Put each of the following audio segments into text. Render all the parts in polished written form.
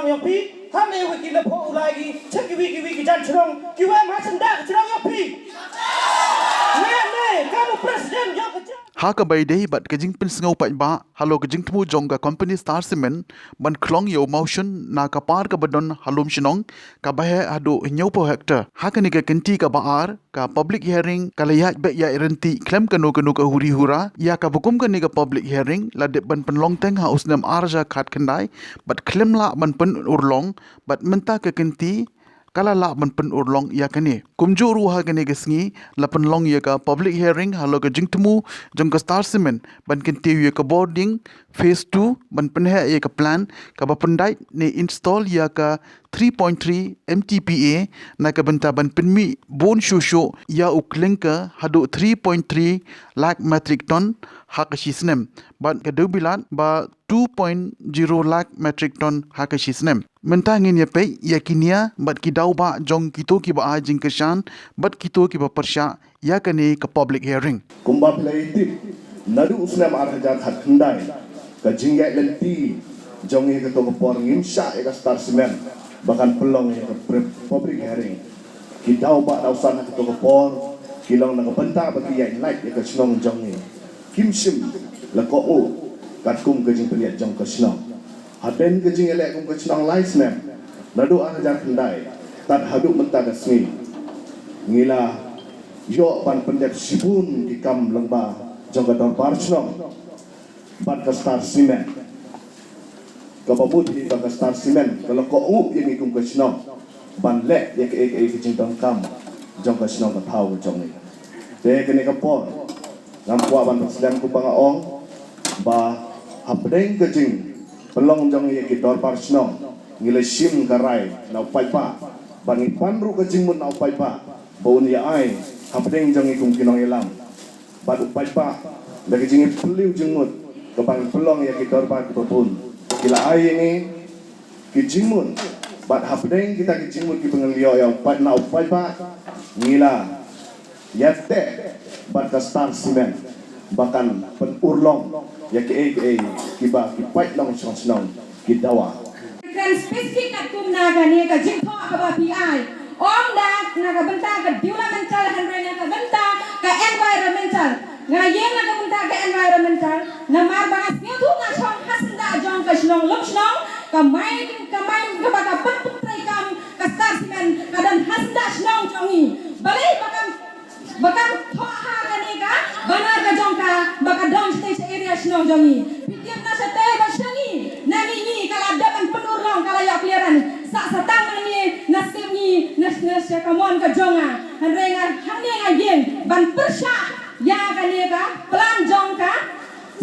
chong yo pi ha me wiki le pho ulai gi chak ki wiki jan chong ki wa ma san da chong yo pi ne kamu presiden yo ka ha ka bai dei bat kajing pin sngau pai ba halo kajing thmu jong ka company Star Cement ban khlong yo motion na ka par ka badon halum shinong ka ba he adu nyau po hector ha ka ni ka kenti ka ba ar ka public hearing ka layat be ya irenti klem kanu ka huri hura ya ka bukum ka ni ka public hearing la de ban penlong teng ha usnam arja khat khandai bat klem la ban pen urlong bat menta ka kenti kala la ban pen urlong ya kani kumju ruha kani gesngi la pen long ya ka public hearing halo ka jingtmu jong ka Star Cement ban kenti ya ka boarding phase 2 ban pen he ya ka plan ka ba pandai ne install ya ka 3.3 MTPA na ka benta ban pen mi bon shusho ya uklenka hadu 3.3 lakh metric ton hakashisnem ban ka dubilat ba 2.0 lakh metric ton hakashisnem menta ngin ya pe ya kinia bat ki dau ba jong kito ki ba ajing keshan bat kito ki ba persha ya kane ka public hearing kumba play tip nadu usnam arhaja khat khandai ka jingga lenti jong ye ka to por ngim sha e ka Star Cement bahkan pelong ye ka public hearing ki dau ba dau san ka to por kilong na ka benta ba ki yai like ye ka snong jong ye kim sim la ko o kat kum ka jing peliat jong ka snong haden ke jing elek kum ke snong lai snap nadu arhaja khandai tat haduk menta ka smi ngila yo pan pendek sibun di kam lengba jong ka dor par snong bat ka Star Cement ka babut di ka Star Cement kalau ko u ye mi kum ke snong ban lek ye ke jing tong kam jong ka snong ka thau jong ni de ke ni ka por ngam kwa ban presiden ku pangaong ba hapdeng ke jing pelong jong ye ki dor par snong ngile sim karai na pai pa bangi panru ke jing mun na pai pa baun ya ai hapdeng jong ye kum kinong elam ba pai pa lagi jing peliu jing mut ke bang pelong ye ki dor par ku pun kila ai ini ki jing mun bat hapdeng kita ki jing mut ki pengelio yang pat na pai pa ngila yate bat ka Star Cement bahkan penurlong ya ki ba ki pait long snong ki dawa kan spesifik kat kum naga ni ka jingtho ka ba PI om dak naga benta ka developmental handre ka benta ka environmental nga yeng naga benta ka environmental na mar bangas ni tu nga chong hasda jong ka snong lom snong ka mai ka ba ka putrai kam ka Star Cement ka dan hasda snong chongi balai bakam thoha ka ni ka banar ka jong ka baka down stage area snong jongi pikir na sa te ba shangi nani ni kala dapan penurlong kala ya clearan sa satang ni nasib ni nas kamon ka jonga hanrenga hanne nga yen ban persha ya ka ni ka plan jong ka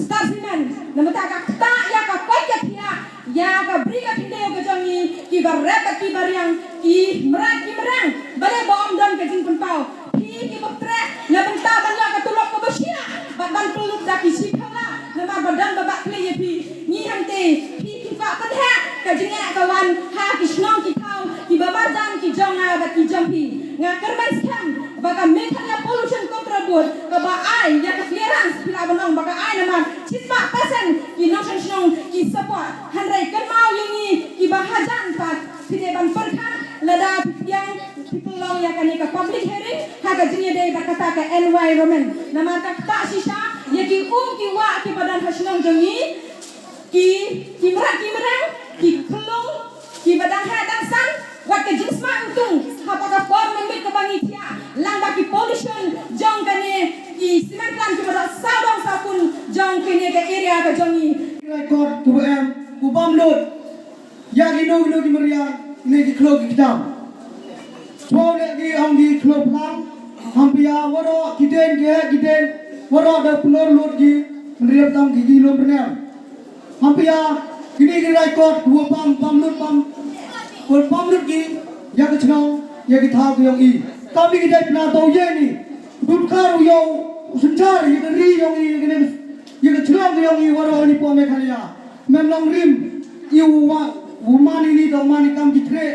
Star Cement namata ka ta ya ka kwai ka thia ya ka briga thinde ka jongi ki barra ka ki bariang ki merang bale bom don ka jing pau ki baktre na benta ban ya ka tulok ka basina ban tuluk da ki sikhala na ma badan babak ple ye pi ni hante ki fa kan ha ka jinga ka wan ha ki snong ki thau ki babar dan ki jonga ba ki jompi nga kerman skam baka Meghalaya pollution control board ka ba ai ya ka clearance pila banong baka ai naman chisma pasan ki notion snong ki support hanrai kan mau yingi ki bahajan pat pide ban perkha lada yang people ya kan ka public hearing ha ka jinga dei bakata ka environment nama ka ta sisa ya ki wa ki badan hasnong jongi ki merang ki khulung ki badan ha dan san wat ka jinsma untung apakah form memit ka bangitia lang ba ki pollution jong kane ki cement plant ki bada saudong sapun jong kene ka area ka jongi record tu em ku bom lot ya ki no ki maria ne ki klo ki dam so le ki ang ki klo plan ham pia woro kiden woro da plor lot ki mriam tam ki lo bernem ham pia kini ki record ku bom lot bom lot ki ya ki chno ya ki tha ku yong i kami ki dai na to ye ni dut kharu yo sunjar ye ki ri yong i ki ne ye ki chno ku yong i woro ni po Meghalaya mem long rim you wa umani ni do mani kam ki tre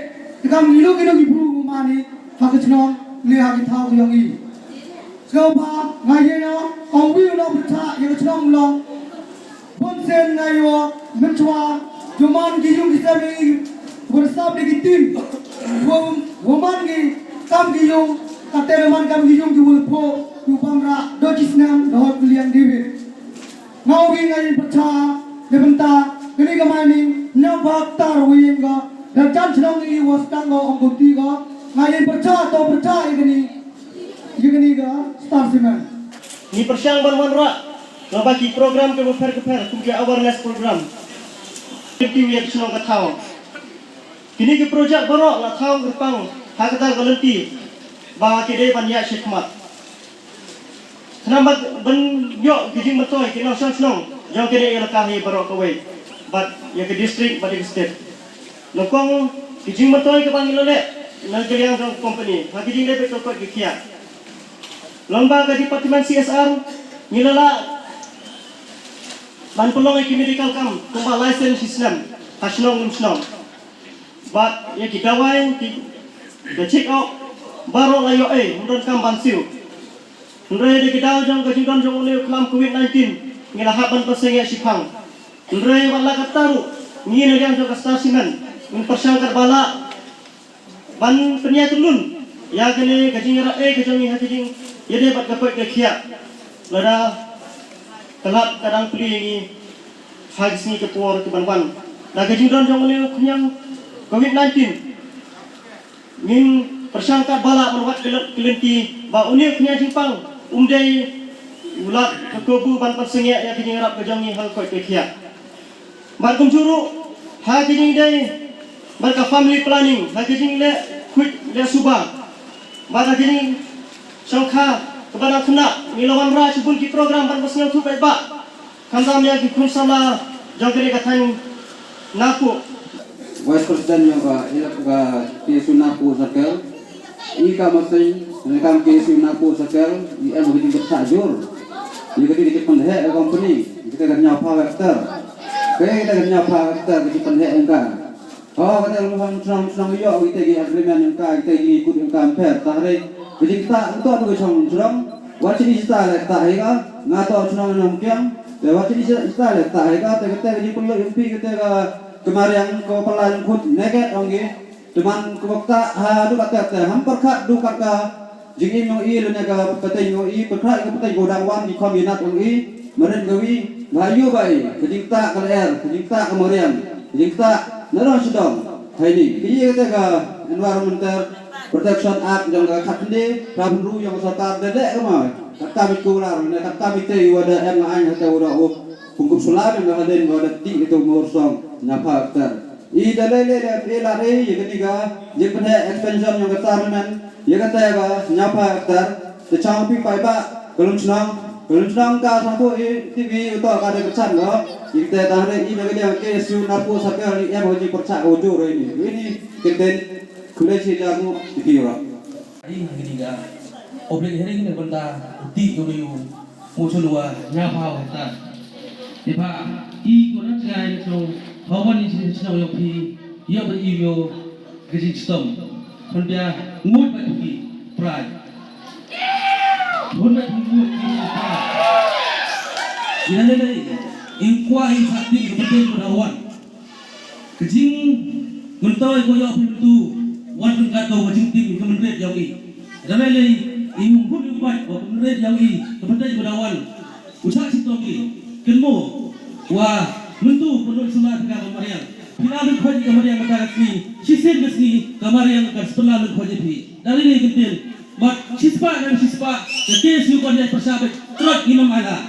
kam ni lo ki bru umani ha ki chno le ha ki tha ku yong i so ba nga ye no ong wi no tha ye ki chno long bon sen na yo men chwa juman ki yung ki sa bersab lagi tim woman ki kam ki yung kateleman kam ki yung ki wulpo yu pamra do cisnam do kulian David ngau wi ngai percha lebenta kini kamani nyau baktar wi ga dan jan chnong i was tango ongkuti ga ngai percha to percha igini ga star siman Ni persyang bermanra ngabaki program ke keper kumke awareness program. Kiti wi senong katau. Kini ke projek borok la tau gerpang hakatal galenti ba ke dei banyak syikmat. Kenapa ben yok kijing metoy kena senong jang ke dei lekah hi borok kawai. Bat ya ke district bat ke state. Lokong kijing metoy ke panggil le na keliang jong company. Ha kijing le betul kot ke kia. Lomba ke Departemen CSR ngilala ban pelong ki medical kam kumba license system hasnong umsnong bat ya kita wai the check out baro layo mundur kam bansiu ndre de kita jong ke jingdon jong le kelam covid-19 ngila haban paseng ya sipang ndre wala kataru ngine yang jong star simen min persangkar bala ban penya tulun ya kene kajing ra kajing ha kajing yede bat kapoi ke khia lada kelap kadang peli ni hagisni ke por ke banwan da kajing don jong le kenyang covid-19 min persangka bala menwat kelenti ba unik kenyang jingpang umdai ulat ke kubu ban persengya ya kajing rap kajang ni hal koi ke khia bar kumjuru ha kajing dai bar ka family planning ha kajing le quick le subang bar kajing sangka kepada kena milawan ra cubun ki program ban pasnya tu baik ba kanzam ya ki kun sala jangkere katang naku Vice President yang ka KSU Napu Circle ika masing nekam KSU Napu Circle di em begini bertajur di kedi pendek company kita kan nyapa vector kita kan nyapa vector di pendek engka oh kata luang senang yo kita gi agreement engka kita gi ikut engka per tahre jadi kita untuk tu serang wajib kita letak hega ngato senang nongkiang wajib kita letak hega kita gi perlu impi kita kemarin ko pelan kut neget ongi teman kubakta ha du kata hampir khat du kata jingi no i lu naga patay no i patay ko patay godang wan di kombinat ongi meren gawi bayu bai kejingta kaler kejingta kemarian kejingta naro sedong haini iya kata ka environmental protection act jang ka khatne rabru yang sarkar dedek kemai kata bikular ne kata bite wada em an kata wada pungkup sulam yang haden wada ti itu morsong nyapa aktar i dalele de lare ye ketiga ye pada expansion yang kata men ye kata ga nyapa aktar te champi pai ba belum senang ka satu TV uto ka de kecan go kita tahre i de dia KSU Napu Circle yang hoji percak ujur ini kita kuliah jago dikira ini ketiga objek hari ini benda ti yo musulwa nyapa aktar Ipa i ko na ngai so hawan ni sino yo pi yo ba i yo gajing stom kon dia ngut ba tu pride hon ba ngut ki pride ina le in kwa i hati ko te ko hawan gajing nguntoy ko yo pi tu wan kun ka to gajing tim ko menret yo i ina le i ngut ba ko menret yo i ko te ko hawan usak stom ki kenmo wah mentu penuh sulat ka kamarian pinalu khoji kamarian ka kasni sisen kasni kamarian ka pinalu khoji thi dari ni kentil mat sispa the case you kon persahabat trot imam ala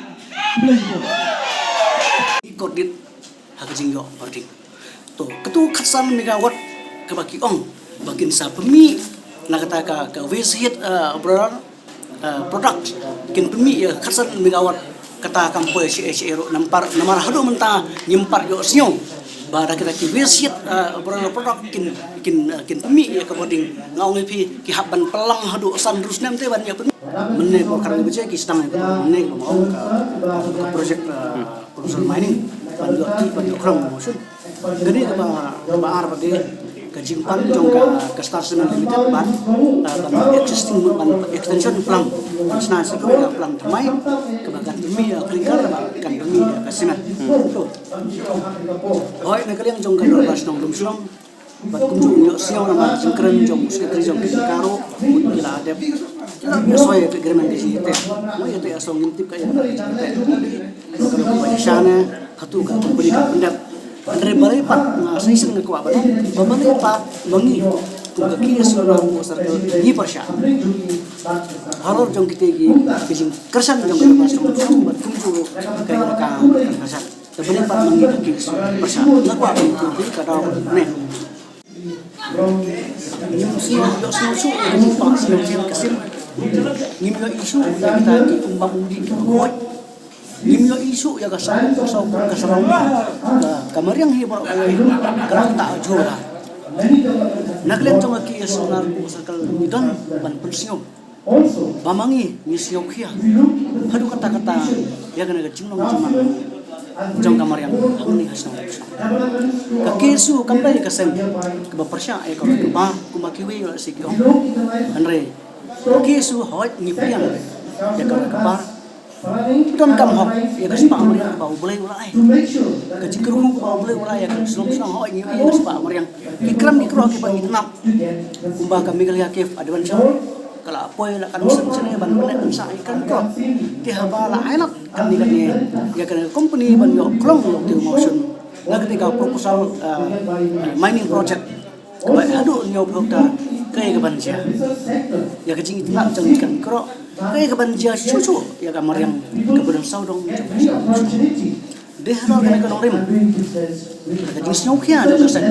please go ikut dit hakajing yo ording to ketu khatsan megawatt ke baki ong bakin sa pemi na kata ka waste heat product kin pemi khatsan megawatt kata kampoy si ero namar hado menta nyimpar yo sinyo bara kita ki wisit produk kin pemi ya kaboding ngaung pi ki haban pelang hado san terus nem te ban ya menne ko karang beje ki stang ko menne ko mau ka project production mining ban yo ti ban yo kram motion gani ba ar pade kajingpan jong ka Star Cement Limited ban existing ban extension plan sna sa ko plan thamai kebagan demi klingkar kan demi kasinan to hoy na kaliang jong ka ras nong dum sulong bat kunjung yo siang nama jengkeren jong sekretari jong karo gila adep soy ke agreement di sini teh mau itu asong ngintip kayak teh kalau banyak sana hatu kan berikan pendap Andre Barepat na sa isang nagkuha ba Barepat bangi kung kaki sudah mo sa ni persya haror jong kitegi kijing kersan jong kemas jong bat kunjung kayak ka kersan Barepat bangi kaki persya nagkuha ba itu kada ne yung siya yung pak siya kasim nimyo isu yang kita kumbang udi koi nimyo isu ya kasarau kamariang hibar kerang tak jora naglen tong ki sonar sakal midon ban pensiom bamangi misio khia hadu kata-kata ya kana jinglong cuma jong kamariang hangni hasang kakesu kampai kasem ke persya e ko ba kumakiwi yo sikyo andre kesu hot ngipiang ya kalau kepar don kam hok ya kas pa amriang ba boleh ulai ke cikru ba boleh ulai ya selom selom hot ngipi ya kas pa amriang ikram ikro ke bang itnap kumba kami kali akif adwan sya kala apoy la kan sen ban ban sa ikan ko ti habala enak kan ni ya kan company ban yo klong lo ti motion la ketika proposal mining project kebai hadu nyo dokter kaya kebanjia ya kecing itu nak jengkan kro kaya kebanjia cucu ya kamar yang keberan saudong deh halo kena kena rim kecing snowkia ada tersen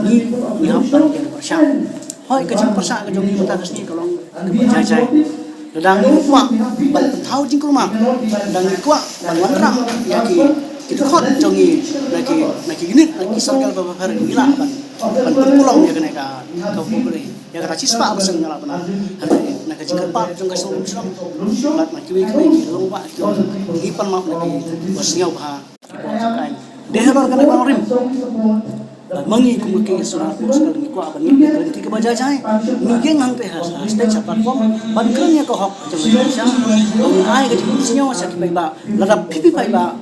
ni hampan yang bersyak hoi kecing persak kejong ni mata kesini kalau kebanjai sedang kuak ban pentau jing rumah sedang kuak ban wandrang ya kita kot jongi lagi gini lagi sangkal beberapa hari gila ban pulang ya kena kau boleh ya kata cispa beseng ngala benar hari nak jingkar pak jong ka song bat ma kiwi kiwi long ba ipan ma lagi bosnya bah sakai dehar kana kan rim mangi kumke surat sekali ni ko aban ni kan ki bajajai ni geng hang pe has stage platform ban kan ya ko hok jong Indonesia ai ka bosnya sa ki ba ladap pipi ba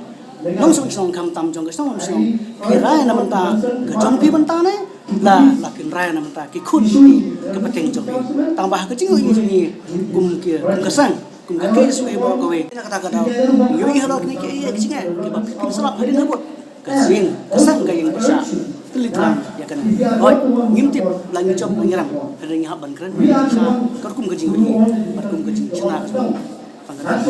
nong song kam tam jong ka song kira na menta ka jong pi benta ne la lakin raya na menta ki khun ni ke peteng jong tambah ke jingo ini jong kum kesang kum ka ke su e bo ko we kata yo i halo ni ke ye jinga ke ba pi salap hadin habot kesing kesang ka yang besar telitlang ya kan oi ngimtip langi job ngiram ada yang haban keren sa kar kum ke jingo ni kum ke jing chana pangkat